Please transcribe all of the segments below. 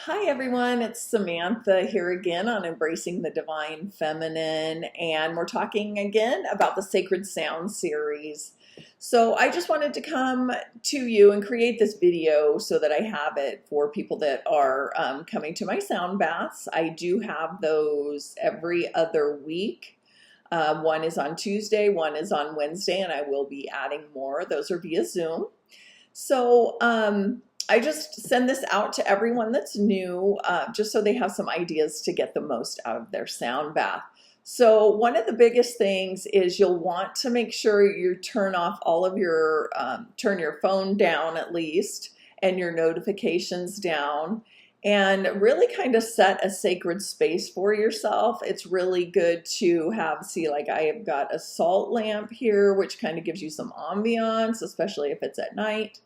Hi everyone, it's Samantha here again on Embracing the Divine Feminine, and we're talking again about the Sacred Sound series. So I just wanted to come to you and create this video so that I have it for people that are coming to my sound baths. I do have those every other week. One is on Tuesday, one is on Wednesday, and I will be adding more. Those are via Zoom. So I just send this out to everyone that's new, just so they have some ideas to get the most out of their sound bath. So one of the biggest things is you'll want to make sure you turn off all of your, turn your phone down at least, and your notifications down, and really kind of set a sacred space for yourself. It's really good to have, see, like I have got a salt lamp here, which kind of gives you some ambiance, especially if it's at night.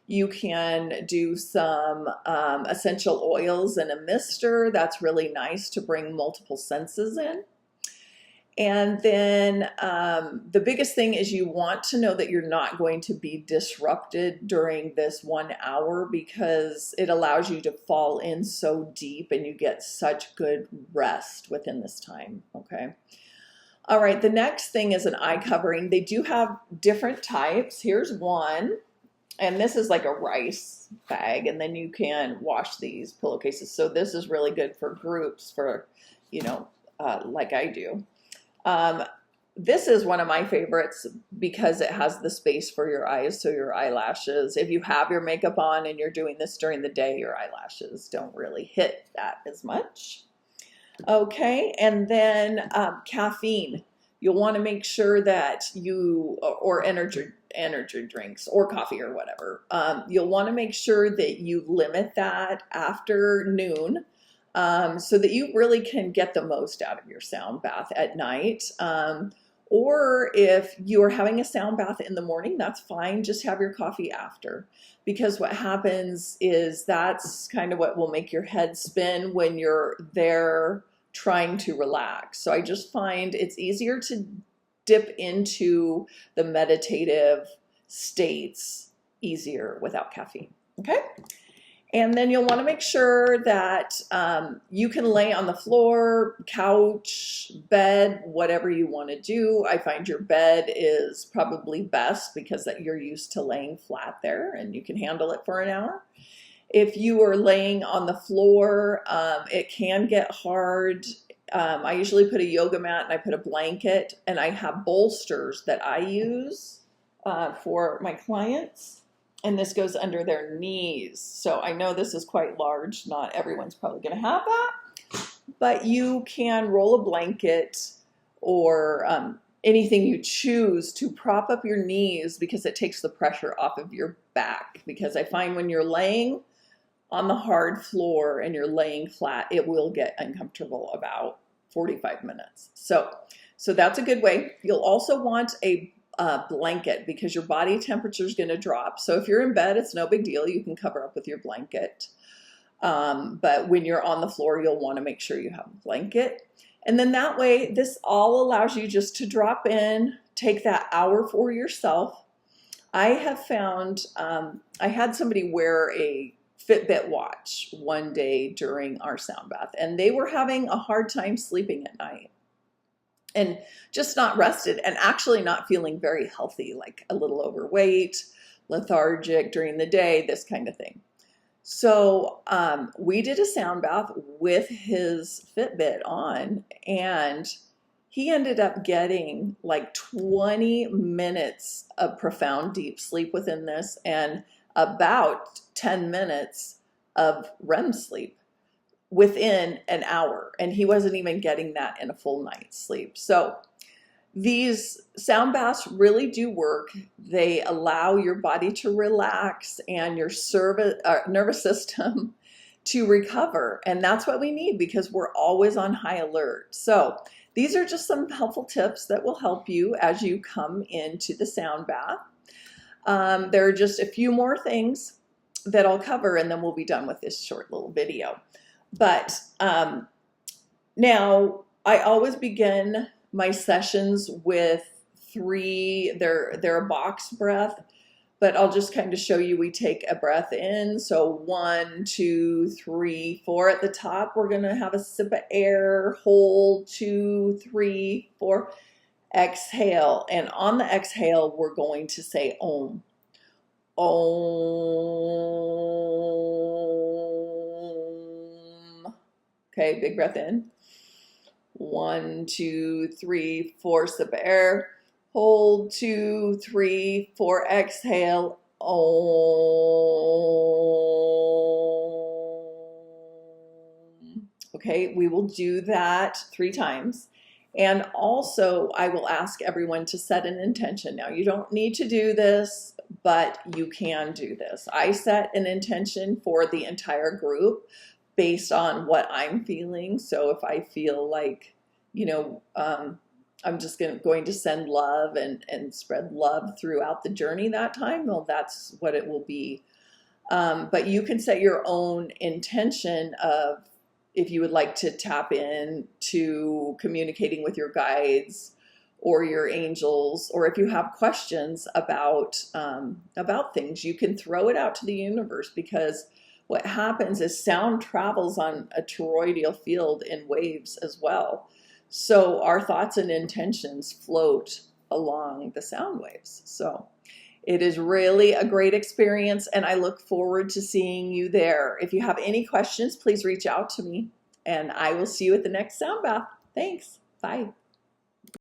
You can do some essential oils and a mister. That's really nice to bring multiple senses in. And then the biggest thing is you want to know that you're not going to be disrupted during this 1 hour, because it allows you to fall in so deep and you get such good rest within this time, okay? All right, the next thing is an eye covering. They do have different types. Here's one. And this is like a rice bag, and then you can wash these pillowcases. So this is really good for groups, for, you know, like I do. This is one of my favorites because it has the space for your eyes, so your eyelashes, if you have your makeup on and you're doing this during the day, your eyelashes don't really hit that as much. Okay, and then caffeine. You'll want to make sure that you, or energy drinks or coffee or whatever, you'll want to make sure that you limit that after noon, so that you really can get the most out of your sound bath at night. Or if you are having a sound bath in the morning, that's fine. Just have your coffee after, because what happens is that's kind of what will make your head spin when you're there trying to relax. So I just find it's easier to dip into the meditative states easier without caffeine, okay? And then you'll want to make sure that you can lay on the floor, couch, bed, whatever you want to do. I find your bed is probably best because that you're used to laying flat there and you can handle it for an hour. If you are laying on the floor, it can get hard. I usually put a yoga mat and I put a blanket, and I have bolsters that I use for my clients, and this goes under their knees. So I know this is quite large. Not everyone's probably going to have that, but you can roll a blanket or anything you choose to prop up your knees, because it takes the pressure off of your back. Because I find when you're laying on the hard floor and you're laying flat, it will get uncomfortable about 45 minutes. So that's a good way. You'll also want a blanket, because your body temperature is going to drop. So if you're in bed, it's no big deal. You can cover up with your blanket. But when you're on the floor, you'll want to make sure you have a blanket. And then that way, this all allows you just to drop in, take that hour for yourself. I have found, I had somebody wear a Fitbit watch one day during our sound bath, and they were having a hard time sleeping at night and just not rested, and actually not feeling very healthy, like a little overweight, lethargic during the day, this kind of thing. So we did a sound bath with his Fitbit on, and he ended up getting like 20 minutes of profound deep sleep within this, and about 10 minutes of REM sleep within an hour. And he wasn't even getting that in a full night's sleep. So these sound baths really do work. They allow your body to relax and your nervous system to recover. And that's what we need, because we're always on high alert. So these are just some helpful tips that will help you as you come into the sound bath. There are just a few more things that I'll cover, and then we'll be done with this short little video. But now I always begin my sessions with they're a box breath, but I'll just kind of show you. We take a breath in. So 1, 2, 3, 4 at the top. We're going to have a sip of air, hold, 2, 3, 4, exhale. And on the exhale, we're going to say Om. Om. Okay, big breath in. 1, 2, 3, 4, sip of air. Hold, 2, 3, 4, exhale. Om. Okay, we will do that 3 times. And also, I will ask everyone to set an intention. Now, you don't need to do this, but you can do this. I set an intention for the entire group based on what I'm feeling. So if I feel like, I'm just going to send love and spread love throughout the journey that time, well, that's what it will be. But you can set your own intention of if you would like to tap in to communicating with your guides or your angels, or if you have questions about things, you can throw it out to the universe, because what happens is sound travels on a toroidal field in waves as well. So our thoughts and intentions float along the sound waves. So it is really a great experience, and I look forward to seeing you there. If you have any questions, please reach out to me, and I will see you at the next sound bath. Thanks. Bye.